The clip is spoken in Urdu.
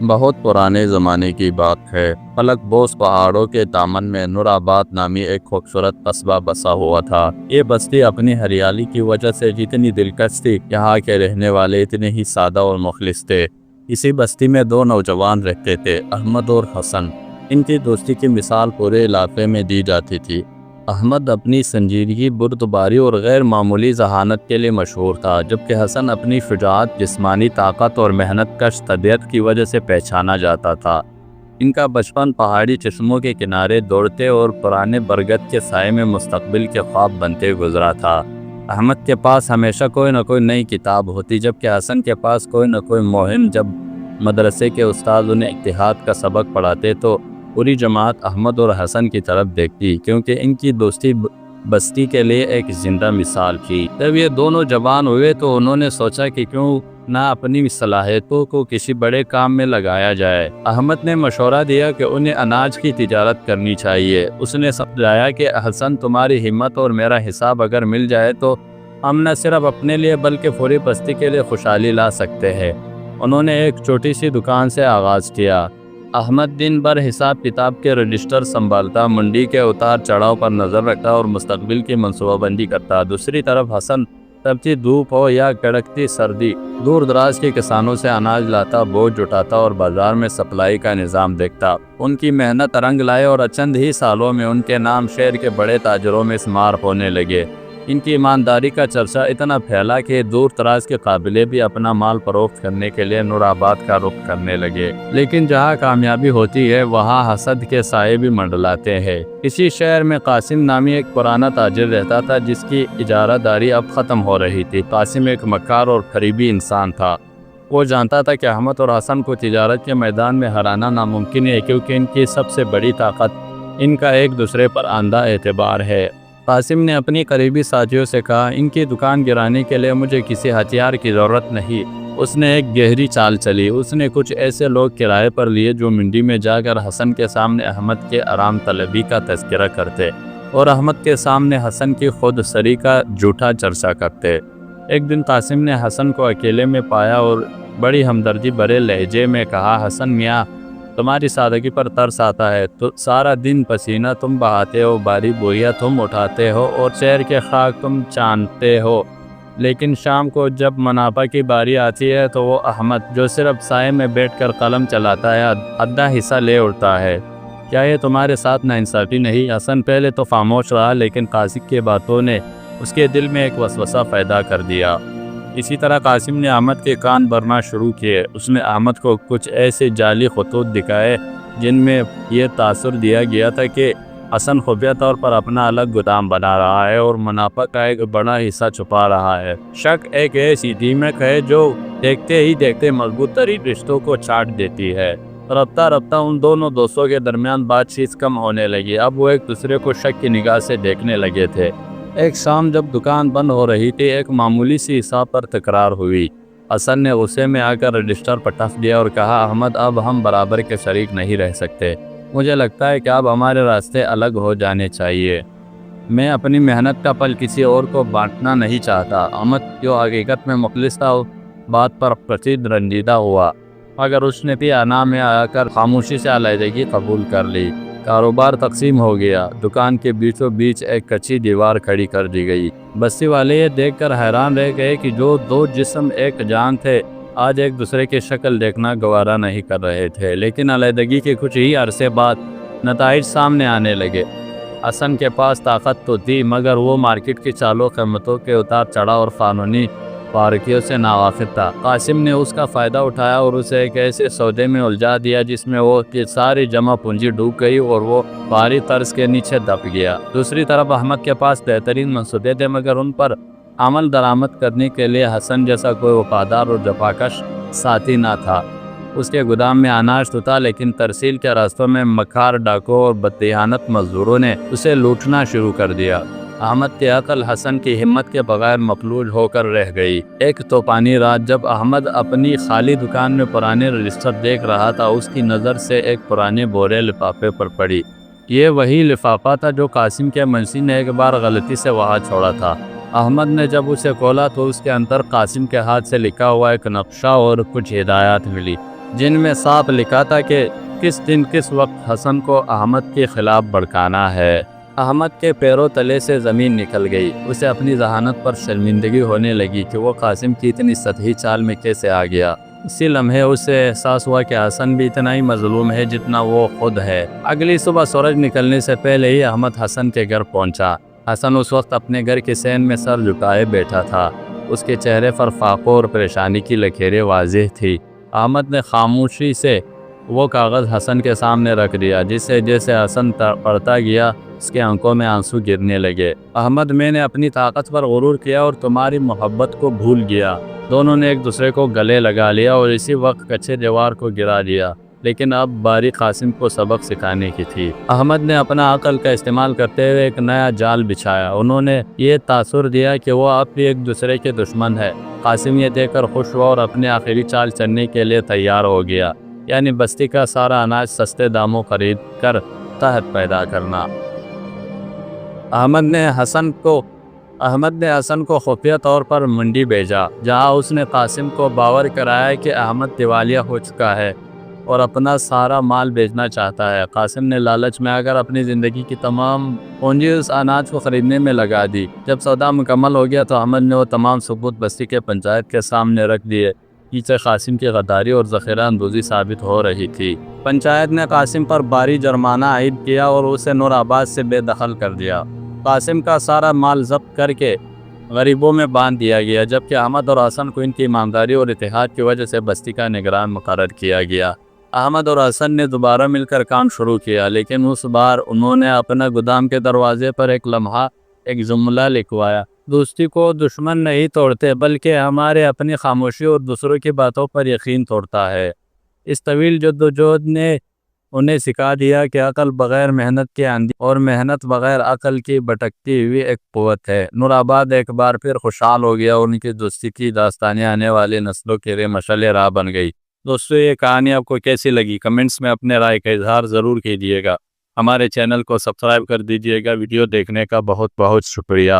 بہت پرانے زمانے کی بات ہے۔ فلک بوس پہاڑوں کے دامن میں نور آباد نامی ایک خوبصورت قصبہ بسا ہوا تھا۔ یہ بستی اپنی ہریالی کی وجہ سے جتنی دلکش تھی، یہاں کے رہنے والے اتنے ہی سادہ اور مخلص تھے۔ اسی بستی میں دو نوجوان رہتے تھے، احمد اور حسن۔ ان کی دوستی کی مثال پورے علاقے میں دی جاتی تھی۔ احمد اپنی سنجیدگی، بردباری اور غیر معمولی ذہانت کے لیے مشہور تھا، جبکہ حسن اپنی شجاعت، جسمانی طاقت اور محنت کش طبیعت کی وجہ سے پہچانا جاتا تھا۔ ان کا بچپن پہاڑی چشموں کے کنارے دوڑتے اور پرانے برگد کے سائے میں مستقبل کے خواب بنتے گزرا تھا۔ احمد کے پاس ہمیشہ کوئی نہ کوئی نئی کتاب ہوتی، جبکہ حسن کے پاس کوئی نہ کوئی مہم۔ جب مدرسے کے استاد انہیں اتحاد کا سبق پڑھاتے تو پوری جماعت احمد اور حسن کی طرف دیکھتی، کیونکہ ان کی دوستی بستی کے لیے ایک زندہ مثال تھی۔ جب یہ دونوں جوان ہوئے تو انہوں نے سوچا کہ کیوں نہ اپنی صلاحیتوں کو کسی بڑے کام میں لگایا جائے۔ احمد نے مشورہ دیا کہ انہیں اناج کی تجارت کرنی چاہیے۔ اس نے سمجھایا کہ حسن، تمہاری ہمت اور میرا حساب اگر مل جائے تو ہم نہ صرف اپنے لیے بلکہ پوری بستی کے لیے خوشحالی لا سکتے ہیں۔ انہوں نے ایک چھوٹی سی دکان سے آغاز کیا۔ احمد دن بھر حساب کتاب کے رجسٹر سنبھالتا، منڈی کے اتار چڑھاؤ پر نظر رکھتا اور مستقبل کی منصوبہ بندی کرتا۔ دوسری طرف حسن، تپتی دھوپ ہو یا کڑکتی سردی، دور دراز کے کسانوں سے اناج لاتا، بوجھ اٹھاتا اور بازار میں سپلائی کا نظام دیکھتا۔ ان کی محنت رنگ لائے اور چند ہی سالوں میں ان کے نام شہر کے بڑے تاجروں میں شمار ہونے لگے۔ ان کی ایمانداری کا چرچہ اتنا پھیلا کہ دور دراز کے قابلے بھی اپنا مال فروخت کرنے کے لیے نور آباد کا رخ کرنے لگے۔ لیکن جہاں کامیابی ہوتی ہے، وہاں حسد کے سائے بھی منڈلاتے ہیں۔ اسی شہر میں قاسم نامی ایک پرانا تاجر رہتا تھا، جس کی اجارہ داری اب ختم ہو رہی تھی۔ قاسم ایک مکار اور فریبی انسان تھا۔ وہ جانتا تھا کہ احمد اور حسن کو تجارت کے میدان میں ہرانا ناممکن ہے، کیونکہ ان کی سب سے بڑی طاقت ان کا ایک دوسرے پر اندھا اعتبار ہے۔ قاسم نے اپنی قریبی ساتھیوں سے کہا، ان کی دکان گرانے کے لیے مجھے کسی ہتھیار کی ضرورت نہیں۔ اس نے ایک گہری چال چلی۔ اس نے کچھ ایسے لوگ کرائے پر لیے جو منڈی میں جا کر حسن کے سامنے احمد کے آرام طلبی کا تذکرہ کرتے اور احمد کے سامنے حسن کی خود سری کا جھوٹا چرچا کرتے۔ ایک دن قاسم نے حسن کو اکیلے میں پایا اور بڑی ہمدردی بھرے لہجے میں کہا، حسن میاں، تمہاری سادگی پر ترس آتا ہے۔ تو سارا دن پسینہ تم بہاتے ہو، باری بوریاں تم اٹھاتے ہو اور شہر کے خاک تم چاندتے ہو، لیکن شام کو جب منافع کی باری آتی ہے تو وہ احمد، جو صرف سائے میں بیٹھ کر قلم چلاتا ہے، آدھا حصہ لے اڑتا ہے۔ کیا یہ تمہارے ساتھ ناانصافی نہیں؟ حسن پہلے تو خاموش رہا، لیکن قاسم کی باتوں نے اس کے دل میں ایک وسوسہ پیدا کر دیا۔ اسی طرح قاسم نے احمد کے کان بھرنا شروع کیے۔ اس نے احمد کو کچھ ایسے جعلی خطوط دکھائے جن میں یہ تاثر دیا گیا تھا کہ حسن خفیہ طور پر اپنا الگ گودام بنا رہا ہے اور منافع کا ایک بڑا حصہ چھپا رہا ہے۔ شک ایک ایسی دیمک ہے جو دیکھتے ہی دیکھتے مضبوط ترین رشتوں کو چاٹ دیتی ہے۔ رفتہ رفتہ ان دونوں دوستوں کے درمیان بات چیت کم ہونے لگی۔ اب وہ ایک دوسرے کو شک کی نگاہ سے دیکھنے لگے تھے۔ ایک شام جب دکان بند ہو رہی تھی، ایک معمولی سی حساب پر تکرار ہوئی۔ حسن نے غصے میں آ کر رجسٹر پٹخ دیا اور کہا، احمد، اب ہم برابر کے شریک نہیں رہ سکتے۔ مجھے لگتا ہے کہ اب ہمارے راستے الگ ہو جانے چاہیے۔ میں اپنی محنت کا پھل کسی اور کو بانٹنا نہیں چاہتا۔ احمد، جو حقیقت میں مخلص تھا، بات پر کشید رنجیدہ ہوا، مگر اس نے بھی انا میں آ کر خاموشی سے علیحدگی قبول کر لی۔ کاروبار تقسیم ہو گیا۔ دکان کے بیچوں بیچ ایک کچی دیوار کھڑی کر دی گئی۔ بستی والے یہ دیکھ کر حیران رہ گئے کہ جو دو جسم ایک جان تھے، آج ایک دوسرے کی شکل دیکھنا گوارا نہیں کر رہے تھے۔ لیکن علیحدگی کے کچھ ہی عرصے بعد نتائج سامنے آنے لگے۔ حسن کے پاس طاقت تو تھی، مگر وہ مارکیٹ کی چالوں، قیمتوں کے اتار چڑھاؤ اور قانونی باریکیوں سے ناواقف تھا۔ قاسم نے اس کا فائدہ اٹھایا اور اسے ایک ایسے سودے میں الجھا دیا جس میں وہ کی ساری جمع پونجی ڈوب گئی اور وہ بھاری قرض کے نیچے دب گیا۔ دوسری طرف احمد کے پاس بہترین منصوبے تھے، مگر ان پر عمل درآمد کرنے کے لیے حسن جیسا کوئی وفادار اور جفاکش ساتھی نہ تھا۔ اس کے گودام میں اناج تو تھا، لیکن ترسیل کے راستوں میں مکار ڈاکوں اور بددیانت مزدوروں نے اسے لوٹنا شروع کر دیا۔ احمد کی عقل حسن کی ہمت کے بغیر مفلوج ہو کر رہ گئی۔ ایک طوفانی رات جب احمد اپنی خالی دکان میں پرانے رجسٹر دیکھ رہا تھا، اس کی نظر سے ایک پرانے بورے لفافے پر پڑی۔ یہ وہی لفافہ تھا جو قاسم کے منشی نے ایک بار غلطی سے وہاں چھوڑا تھا۔ احمد نے جب اسے کھولا تو اس کے اندر قاسم کے ہاتھ سے لکھا ہوا ایک نقشہ اور کچھ ہدایات ملی۔ جن میں صاف لکھا تھا کہ کس دن کس وقت حسن کو احمد کے خلاف بھڑکانا ہے۔ احمد کے پیروں تلے سے زمین نکل گئی۔ اسے اپنی ذہانت پر شرمندگی ہونے لگی کہ وہ قاسم کی اتنی سطحی چال میں کیسے آ گیا۔ اسی لمحے اسے احساس ہوا کہ حسن بھی اتنا ہی مظلوم ہے جتنا وہ خود ہے۔ اگلی صبح سورج نکلنے سے پہلے ہی احمد حسن کے گھر پہنچا۔ حسن اس وقت اپنے گھر کے صحن میں سر جھکائے بیٹھا تھا۔ اس کے چہرے پر فاقہ اور پریشانی کی لکیریں واضح تھی۔ احمد نے خاموشی سے وہ کاغذ حسن کے سامنے رکھ دیا، جسے جیسے حسن پڑھتا گیا اس کے آنکھوں میں آنسو گرنے لگے۔ احمد، میں نے اپنی طاقت پر غرور کیا اور تمہاری محبت کو بھول گیا۔ دونوں نے ایک دوسرے کو گلے لگا لیا اور اسی وقت کچے دیوار کو گرا دیا، لیکن اب باری قاسم کو سبق سکھانے کی تھی۔ احمد نے اپنا عقل کا استعمال کرتے ہوئے ایک نیا جال بچھایا۔ انہوں نے یہ تاثر دیا کہ وہ اب بھی ایک دوسرے کے دشمن ہے۔ قاسم یہ دیکھ کر خوش ہوا اور اپنے آخری چال چلنے کے لیے تیار ہو گیا، یعنی بستی کا سارا اناج سستے داموں خرید کر قحط پیدا کرنا۔ احمد نے حسن کو خفیہ طور پر منڈی بھیجا، جہاں اس نے قاسم کو باور کرایا کہ احمد دیوالیہ ہو چکا ہے اور اپنا سارا مال بیچنا چاہتا ہے۔ قاسم نے لالچ میں آ کر اپنی زندگی کی تمام پونجی اس اناج کو خریدنے میں لگا دی۔ جب سودا مکمل ہو گیا تو احمد نے وہ تمام ثبوت بستی کے پنچایت کے سامنے رکھ دیے۔ پیچھے قاسم کی غداری اور ذخیرہ اندوزی ثابت ہو رہی تھی۔ پنچایت نے قاسم پر بھاری جرمانہ عائد کیا اور اسے نور آباد سے بے دخل کر دیا۔ قاسم کا سارا مال ضبط کر کے غریبوں میں باندھ دیا گیا، جبکہ احمد اور حسن کو ان کی ایمانداری اور اتحاد کی وجہ سے بستی کا نگران مقرر کیا گیا۔ احمد اور حسن نے دوبارہ مل کر کام شروع کیا، لیکن اس بار انہوں نے اپنا گودام کے دروازے پر ایک لمحہ ایک جملہ لکھوایا: دوستی کو دشمن نہیں توڑتے، بلکہ ہمارے اپنی خاموشی اور دوسروں کی باتوں پر یقین توڑتا ہے۔ اس طویل جدوجہد نے انہیں سکھا دیا کہ عقل بغیر محنت کے اندھی اور محنت بغیر عقل کی بھٹکتی ہوئی ایک قوت ہے۔ نور آباد ایک بار پھر خوشحال ہو گیا اور ان کی دوستی کی داستانیں آنے والی نسلوں کے لیے مشعل راہ بن گئی۔ دوستو، یہ کہانی آپ کو کیسی لگی؟ کمنٹس میں اپنے رائے کا اظہار ضرور کیجیے گا۔ ہمارے چینل کو سبسکرائب کر دیجیے گا۔ ویڈیو دیکھنے کا بہت بہت شکریہ۔